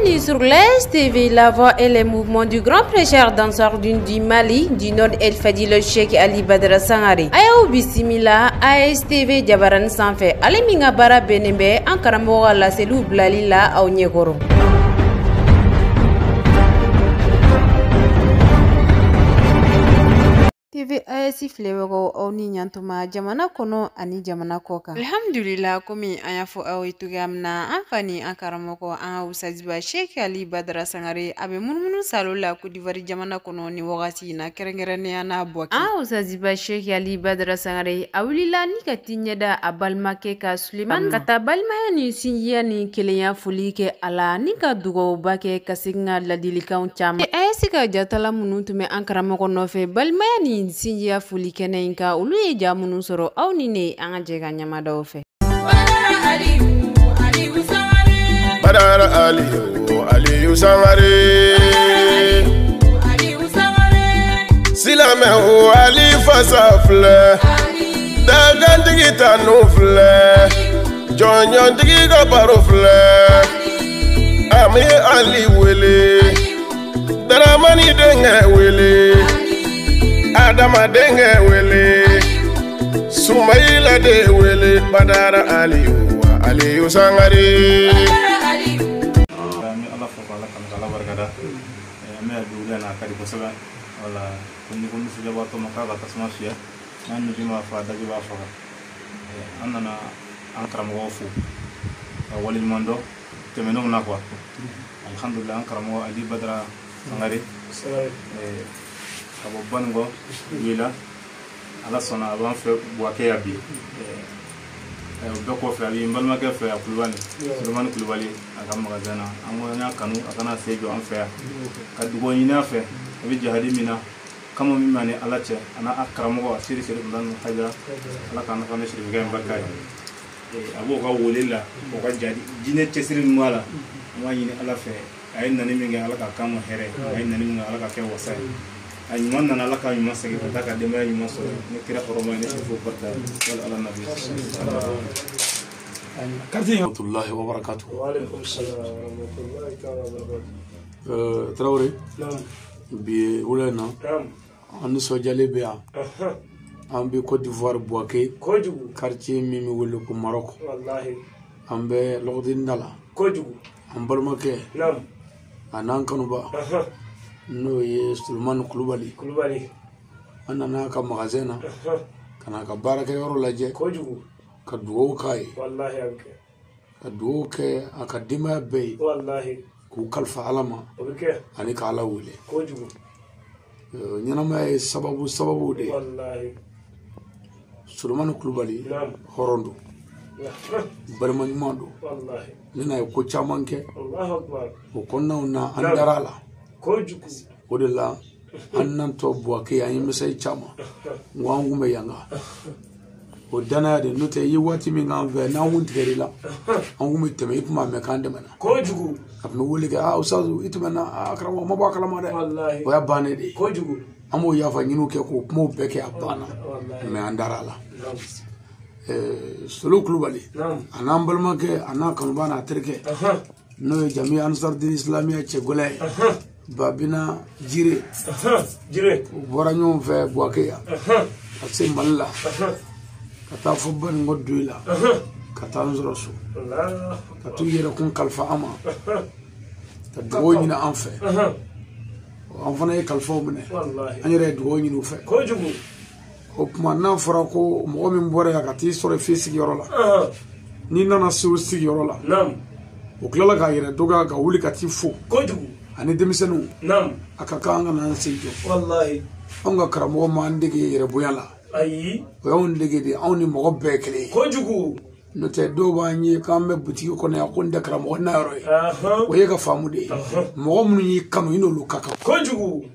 Bienvenue sur l'AS TV, la voix et les mouvements du grand prêcheur danseur du Mali, du Nord El Fadil Cheikh Ali Badara Sangare. Ayaw bisimila AS TV jabaran sanfɛ. Ale min ka baara bɛnnen bɛ an karamɔgɔ ka laseliw bilali la aw ɲɛkɔrɔ. TV AS filɛbagaw aw ni ɲantuma jamana kɔnɔ ani jamana kɔ kan. Alhamdulillah komi an y'a fɔ aw ye cogoya min na an fa ni an karamɔgɔ an ka Usaziba Cheikh Ali Badara Sangare a bɛ munumunu salo la Côte d'Ivoire jamana kɔnɔ ni wagati in na kɛrɛnkɛrɛnnenya n'a bɔkɛ. An Usaziba Cheikh Ali Badara Sangare a wulila ni ka t'i ɲɛda a balimakɛ ka Sulemani ka taa balimaya ni sinjiya ni kelenya foli kɛ a la ni ka dugawuba kɛ ka segin ka ladilikanw caman. AS ka jatala minnu tun bɛ an karamɔgɔ nɔfɛ balimaya ni sinjiya foli kɛnɛ in ka olu ye ja minnu sɔrɔ aw ni ne an ka jɛ ka ɲamadaw fɛ. Badara Aliyu Sangare Silamɛw Ali fasa filɛ dagantigi tanu filɛ jɔnjɔntigi ka baro filɛ an bɛ Ali wele Daramani denkɛ wele Adama denkɛ wele Sumayila de wele Badara Aliyu Sangare na kadi kosɛbɛ wala ko ni ko muso jaba to maka ka tasuma fiya nan ni ma fa da ba fa an nana an karamɔgɔ fo wali mando tɛmɛnenw na quoi alhamdulillah an karamɔgɔ Ali Badara Sangare ka bɔ Bango wila ala sɔnna a b'an fɛ Buwake ya bi bɛɛ kɔfɛ a bɛ n balimakɛ fɛ a Kulubali Sulemani Kulubali a ka magasin na an ko an y'a kanu a kana se jɔ an fɛ yan ka dugawu ɲini a fɛ a bɛ jahadi min na kama min ma ni ala cɛ a n'a karamɔgɔ a siri Mudani Hajara ala k'an nafa ne sirifukɛ in barika ye a b'o ka wele la o ka jadi jinɛ cɛsiri min b'a la an b'a ɲini ala fɛ a ye nani min kɛ ala ka kan ma hɛrɛ a ye nani min kɛ ala ka kɛ wasa ye a ɲuman nana ala ka ɲuman segin ka taa ka denbaya ɲuman sɔrɔ ne kira hɔrɔma ye ne sirifo barika wala ala nabi warahmatullahi wabarakatuh. Traoré bi wulena an sojale be yan an bi Côte d'Ivoire Buwake quartier min mi wele ko Maroc an bɛ lɔgɔdin dala an balimakɛ anan kanuba n'o ye Sulemani Kulubali an nana ka magasin na kana ka baarakɛ yɔrɔ lajɛ ka dugawu k'a ye ka dugawu kɛ a ka denbaya bɛɛ ye k'u kalifa ala ma ani ka ala wele ɲɛnamaya ye sababu de ye Sulemani Kulubali hɔrɔn don balima ɲuman don ne n'a ye ko caman kɛ o kɔnɔnaw na an dara a la o de la an nantɔ Buwake an ye misayi caman n ko an kun bɛ yanga o danaya de n'o tɛ i ye waati min k'an fɛ n'an kun tigɛr'i la an kun bɛ tɛmɛ i tun b'a mɛn k'an dɛmɛna a tun bɛ wele kɛ Usazu i tɛmɛna karamɔgɔ ma bɔ a kalama dɛ o y'a bannen de ye an b'o yafa ɲiniw kɛ k'o kumaw bɛɛ kɛ a banna mɛ an dara a la Solo Kulubali a n'an balimakɛ a n'a kanuba n'a terikɛ n'o ye Jamiya Ansarudine Islamiya cɛgɔlɛ ye Babina Jire u bɔra ɲɔgɔn fɛ Buwake yan ka se Mali la ka taa fɔ Bango doyi la ka taa an sɔrɔ so ka t'u yɛrɛ kun kalifa an ma ka dugawu ɲini an fɛ an fana ye kalifaw minɛ an yɛrɛ ye dugawu ɲini u fɛ o tuma n'a fɔra ko mɔgɔ min bɔra yan ka t'i sɔrɔ f'i sigiyɔrɔ la n'i nana se o sigiyɔrɔ la o tilala k'a yɛrɛ dɔgɔya ka wuli ka t'i fo ani denmisɛnninw a ka kan an ka n'an sen jɔ anw ka karamɔgɔ m'an dege yɛrɛ bonya la o y'anw dege de anw ni mɔgɔ bɛɛ kelen ye n'o tɛ dɔw b'an ye k'an bɛ butigi kɔnɔ yan ko n tɛ karamɔgɔ na yɔrɔ ye o ye ka faamu de ye mɔgɔ minnu y'i kanu i n'olu ka kan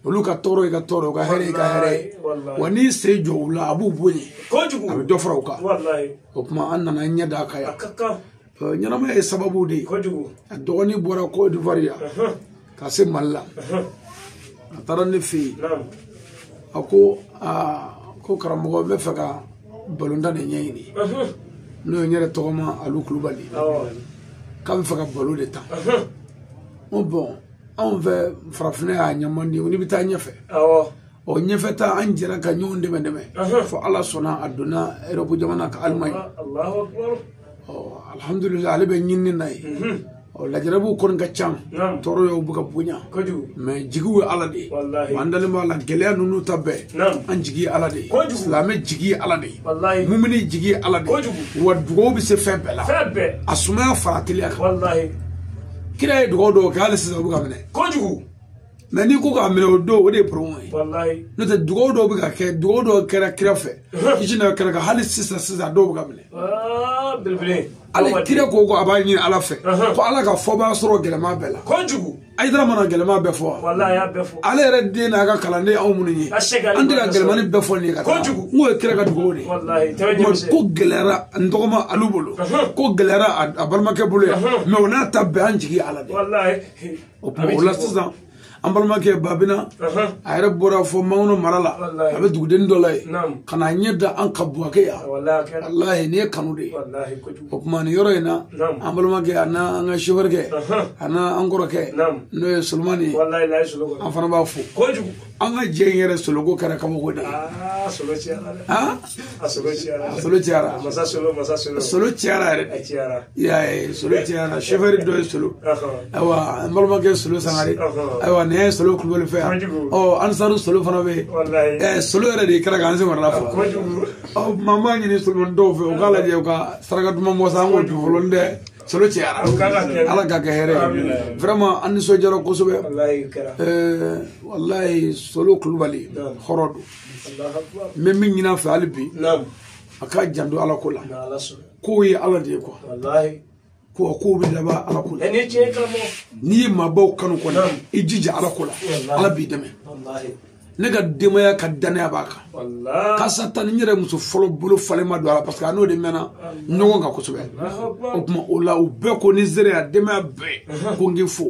olu ka tɔɔrɔ i ka tɔɔrɔ u ka hɛrɛ i ka hɛrɛ ye wa n'i sen jɔ u la a b'u bonya a bɛ dɔ fara u kan o tuma an nana ɲɛ d'a kan yan ɲɛnamaya ye sababu de ye a dɔgɔnin bɔra Côte d'Ivoire yan ka se Mali la a taara ne fɛ yen a ko karamɔgɔ n bɛ fɛ ka balontan de ɲɛɲini n'o ye n yɛrɛ tɔgɔma Alu Kulubali k'a bɛ fɛ ka balo de ta bon on veut frafne a nyamandi oni bita nyefe o nyefe ta anjira ka nyonde mendeme fo Allah sona aduna erobu jamana ka almay Allahu akbar alhamdulillah ale be nyinni nay o lajarabu kon gaccam toro yo buka bunya mais jigi ala de mandale mala gele nunu tabbe an jigi ala de islam jigi ala de mumini jigi ala de wa dugo bi se febela asuma faratili ak wallahi kira dugo do kala se buka mene mais ni ko ka mene do o de pro wallahi no te dugo do buka ke dugo do kera kira fe kijina kera ka hali sisa do buka mene bilbile ale kira ko abani ala fe ko ala ka fo ba soro gelema bela konjugu aidra mana gelema be fo wallahi ya be fo ale re de na ga kalande aw munni andira gelema ni be fo ni ka konjugu ngo kira ka dugo ni wallahi tawje ko gelera ndogoma alubolo ko gelera abalma ke bulu me ona tabbe anjigi ala de wallahi o wala tizan ambalma ke babina ayre bora fo mawno marala abe dugden dolay kana nyeda an kabwa ke ya wallahi ne kanu de wallahi ko kuma ni yoro ina ambalma ke ana nga shiver ke ana angoro ke no sulmani wallahi la sulugo an fana ba fo ko jugu an ga jeyere sulugo kara kamo ko de solo ciara solo ciara solo ciara ya solo ciara shiver do solo awa ambalma ke solo sangari awa ne solo kulbol fe o ansaru solo fana be wallahi solo era de kara ganse marla fo o mama ni solo ndo fe o kala je ka saraga dum mo sa ngol folonde solo ciara ala ga ga here vraiment an so jaro ko sobe wallahi solo kulbali khorodu même min na fa albi aka jando ala kula ko yi ala de ko wallahi ko bi laba ala kula ene je kamo ni ma baw kanu ko ijija ala kula ala bi deme wallahi nega dema ya kadana baka wallahi kasata ni nyere muso folo bolo fale ma do ala parce que ano de mena nyogo nga ko sobe o kuma ola o be ko ni zere ya dema be ko ngi fo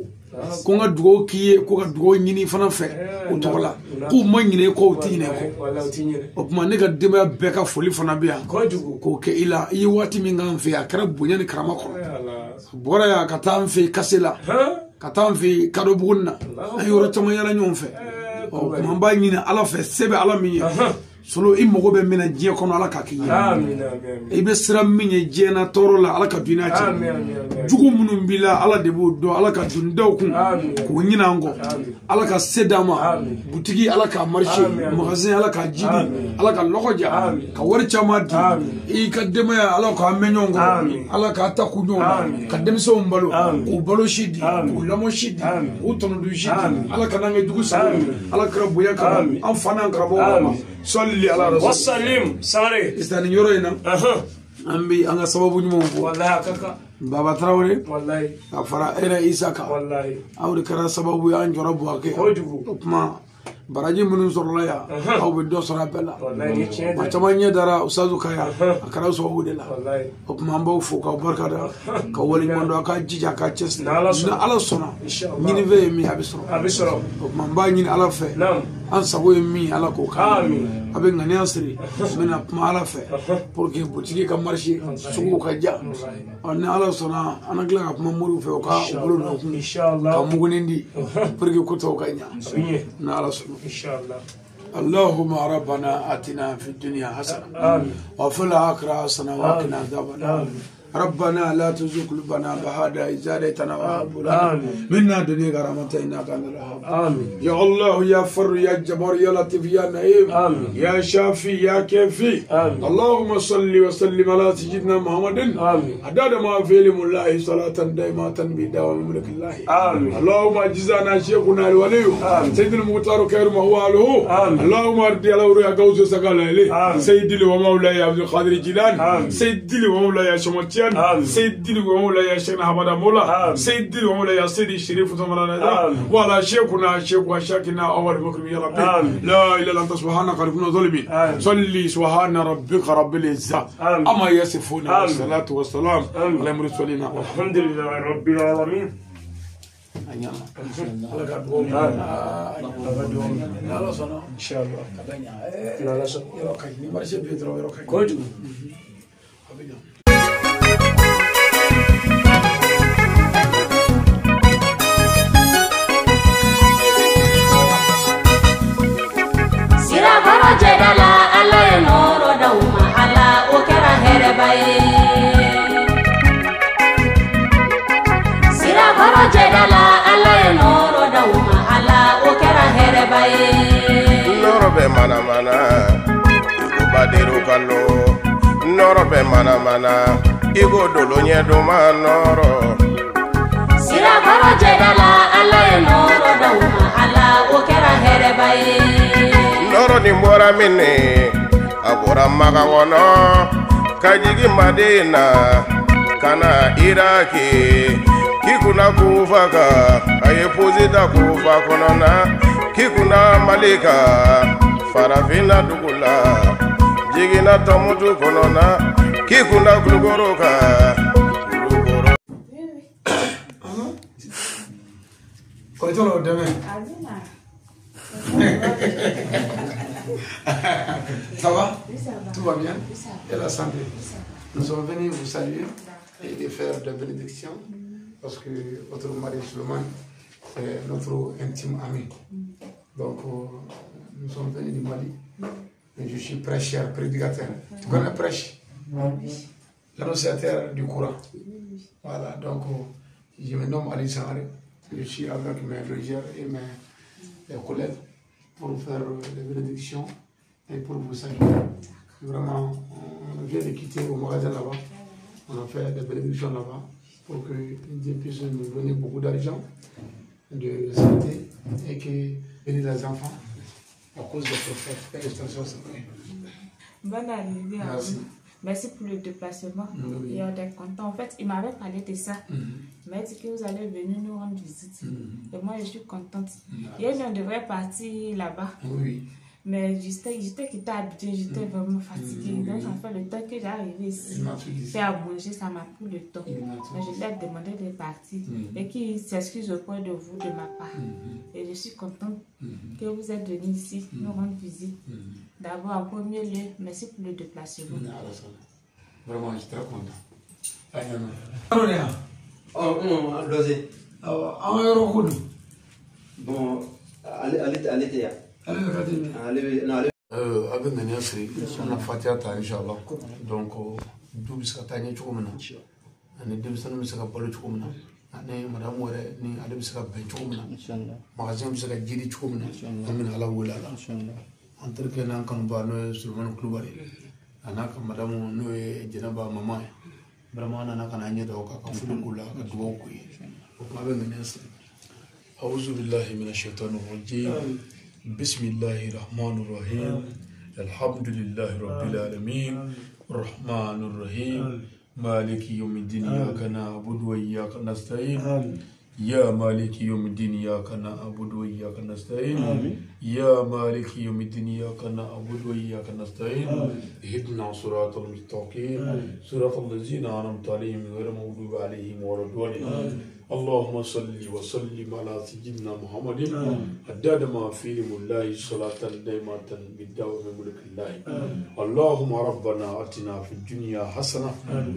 ko nga dugo kiye ko nga dugo nyini fana fe o tola ko ma nyine ko tine ko wallahi tine o kuma nega dema be ka foli fana be ko ke ila yi wati mi ngam fe akara bunya ni karama ko bora ya katam fe kasela katam fe kado bugunna ayoro tama yala nyom fe o kuma ba nyina ala fe sebe ala mi solo imogo be mina je kono ala ka kiyi amin amin ibe sira minye je na toro la ala ka dina ci amin jugu munum bila ala de bo do ala ka dundaw kun ko nyina ngo ala ka sedama butigi ala ka marché magazin ala ka jidi ala ka lokoja ka wor chamadi e ka dema ya ala ka menyongo ala ka ta ku nyoma ka demso mbalo ko balo shidi ko lamo shidi ko tono du shidi ala ka nange dugu sa ala ka boya ka am fana ka bo صلي على رسول وسلم ساري استني يورينا امبي انا سبب نيمو والله كاكا بابا تراوري والله افرا انا عيسى والله او كرا سبب يان جرب واكي ما baraji munun sorlaya aw be do sora bella wallahi ma tamanya dara ustazu kaya akara so wudela wallahi o kuma mbaw fu ka barka da ka woli mondo ka jija ka chesna na ala sona ni ve mi abisro o kuma mba ni ala fe an sabo mi ala ko ka amin abe ngani asri mena kuma ala fe pour que boutique ka marché sugu ka ja on ala sona anagla ka kuma muru fe ka bulu no inshallah ka mugunindi pour que ko to ka nya na ala sona إن شاء الله اللهم ربنا آتنا في الدنيا حسنة آمين وفي الآخرة حسنة وقنا عذاب النار ربنا لا تزغ قلوبنا بعد إذ هديتنا وهب لنا منا دنيا رحمة إنك أنت الوهاب آمين يا الله يا فر يا جبار يا لطيف يا نعيم آمين يا شافي يا كافي آمين اللهم صل وسلم على سيدنا محمد آمين عدد ما في علم الله صلاة دائمة بدوام ملك الله آمين اللهم اجزانا شيخنا الولي سيدنا المختار خير ما هو له اللهم ارضي على روح غوث سقال سيدي ومولاي عبد القادر الجيلاني سيدي ومولاي شمتي سيدي ومولاي شيخنا حمد مولا سيدي ومولاي سيدي شريف تمرنا ولا شيخنا شيخ وشاكنا اول مكرم يا رب لا اله الا انت سبحانك ربنا ظالمين صلي سبحان ربك رب العزه اما يصفون والصلاه والسلام على المرسلين الحمد لله رب العالمين ان شاء الله baye sira koro jedala ala ye noro dawma ala o kera here baye noro be mana mana igo badiru kallo noro be mana mana igo dolo nyeduma noro sira koro jedala ala ye noro dawma ala o kera here baye noro ni mbora mini abora maga wono kajigi madina kana iraki kikuna kufaka aye pozida kufa konona kikuna malika farafina dugula jigina tomutu konona kikuna glugoroka glugoro Koitolo demain. Ça va? Tout va bien? Et la santé? Nous sommes venus vous saluer et de faire des bénédictions parce que votre mari Suleiman est notre intime ami. Donc nous sommes venus du Mali et je suis prêcheur, prédicateur. Tu connais prêche? L'annonciateur du courant. Voilà, donc je me nomme Ali Sangaré. Je suis avec mes légères et mes collègues pour faire des bénédictions et pour vous saluer. Vraiment, on vient de quitter au magasin là-bas. On a fait des bénédictions là-bas pour que Dieu puisse nous donner beaucoup d'argent, de santé et que bénisse les enfants à cause de prophètes. Félicitations, Seigneur. Bonne arrivée à Merci. vous. Merci pour le déplacement. Oui. Et on est content. En fait, il m'avait parlé de ça. Il m'a dit que vous allez venir nous rendre visite. Et moi, je suis contente. Hier, on devrait partir là-bas. Oui. Mais j'étais quitté à Abidjan, j'étais vraiment fatiguée. Donc, ça fait le temps que j'arrive ici. Il m'a tout dit. Faire à manger, ça m'a pris le temps. Il m'a tout Mais dit. je lui ai demandé de partir. Et qu'il s'excuse auprès de vous, de ma part. Et je suis contente que vous êtes venus ici nous rendre visite. D'abord, en premier lieu, merci pour le déplacement. Vraiment, je suis très content. Bon, allez, Théa. Avec Nania Sri, on a fait à Inch'Allah. Donc, nous sommes allés à Tchoumana. Nous sommes allés à Tchoumana. Madame Ware, ni allé à Tchoumana. Magasin à Jiri Tchoumana. Nous sommes allés à entre que nous avons sur le club. Madame nous est Jenaba Maman. Vraiment, nous avons un peu de Kula, de Douaoui. Avec Nania Sri. أعوذ بالله من الشيطان الرجيم بسم الله الرحمن الرحيم الحمد لله رب العالمين الرحمن الرحيم مالك يوم الدين إياك نعبد وإياك نستعين يا مالك يوم الدين إياك نعبد وإياك نستعين يا مالك يوم الدين إياك نعبد وإياك نستعين اهدنا صراط المستقيم صراط الذين أنعمت عليهم غير المغضوب عليهم ولا الضالين اللهم صل وسلم على سيدنا محمد عدد ما في علم الله صلاة دائمة بالدوام ملك الله اللهم ربنا آتنا في الدنيا حسنة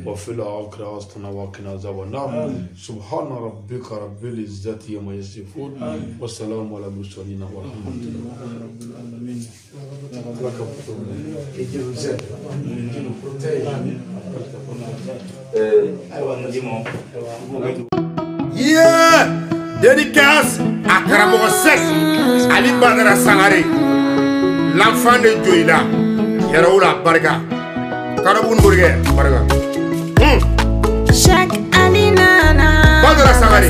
وفي الآخرة حسنة وقنا عذاب النار سبحان ربك رب العزة عما يصفون والسلام على المرسلين والحمد لله رب العالمين. Yeah! Dédicace à Karamogo Seck, Ali Badara Sangaré, l'enfant de Joïla, Yaraoula Barga, Karaboun Bourguer, Barga. Chaque année, Nana, Badara Sangaré.